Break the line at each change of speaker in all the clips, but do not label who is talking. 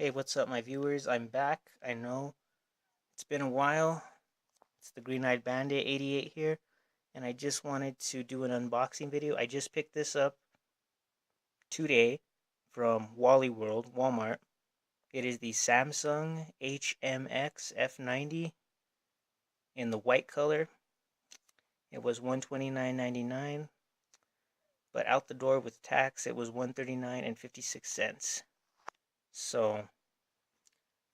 Hey, what's up, my viewers? I'm back. I know it's been a while. It's the Green-Eyed Bandit 88 here, and I just wanted to do an unboxing video. I just picked this up today from Wally World, Walmart. It is the Samsung HMX-F90 in the white color. It was $129.99, but out the door with tax, it was $139.56. So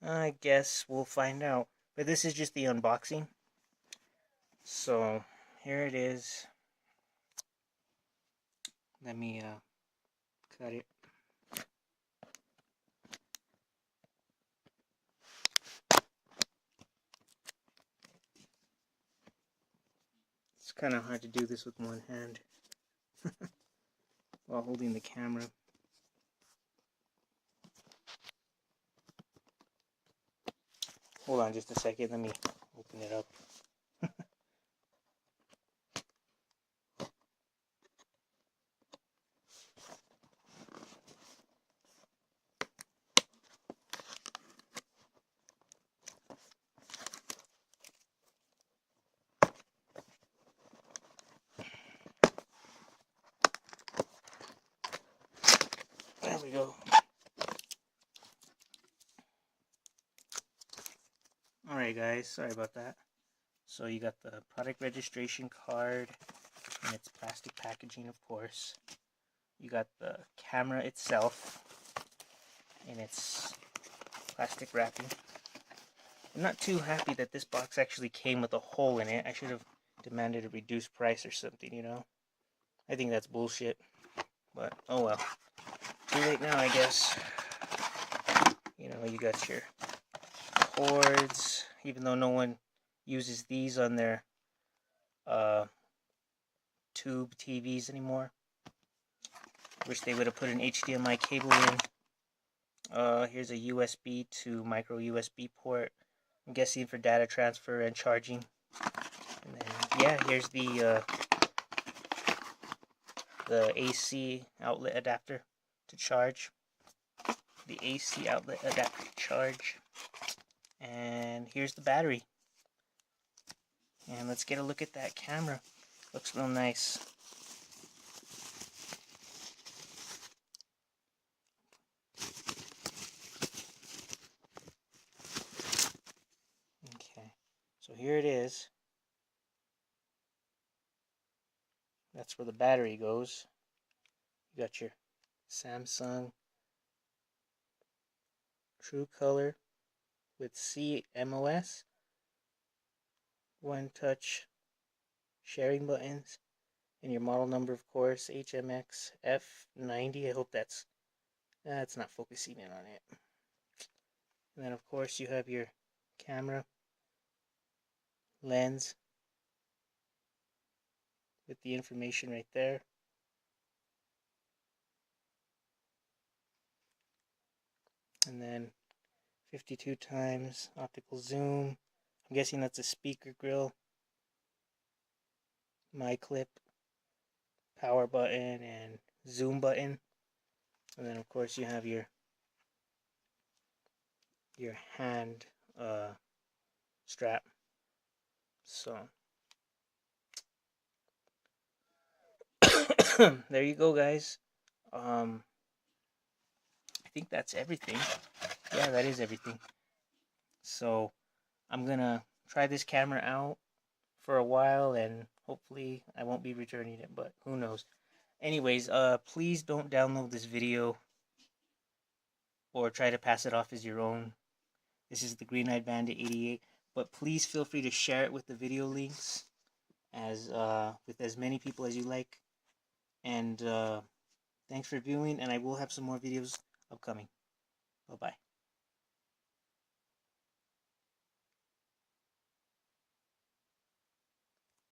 I guess we'll find out. But this is just the unboxing. So here it is. Let me cut it. It's kind of hard to do this with one hand while holding the camera. Hold on just a second. Let me open it up. There we go. Alright guys, sorry about that. So you got the product registration card and its plastic packaging, of course. You got the camera itself in its plastic wrapping. I'm not too happy that this box actually came with a hole in it. I should have demanded a reduced price or something, you know? I think that's bullshit. But, oh well. Too late now, I guess. You know, you got your cords, even though no one uses these on their tube TVs anymore. Wish they would have put an HDMI cable in. Here's a USB to micro USB port. I'm guessing for data transfer and charging. And then, yeah, here's the AC outlet adapter to charge. The AC outlet adapter to charge. And here's the battery. And let's get a look at that camera. Looks real nice. Okay, so here it is. That's where the battery goes. You got your Samsung True Color with CMOS, one touch sharing buttons, and your model number, of course, HMX-F90. I hope that's not focusing in on it. And then, of course, you have your camera lens with the information right there. And then 52 times optical zoom. I'm guessing that's a speaker grill. My clip, power button, and zoom button. And then, of course, you have your hand strap. So there you go, guys. I think that's everything. Yeah, that is everything. So I'm gonna try this camera out for a while, and hopefully I won't be returning it, but who knows. Anyways, please don't download this video or try to pass it off as your own. This is the Green-Eyed Bandit 88, but please feel free to share it with the video links with as many people as you like. And thanks for viewing, and I will have some more videos upcoming. Bye-bye.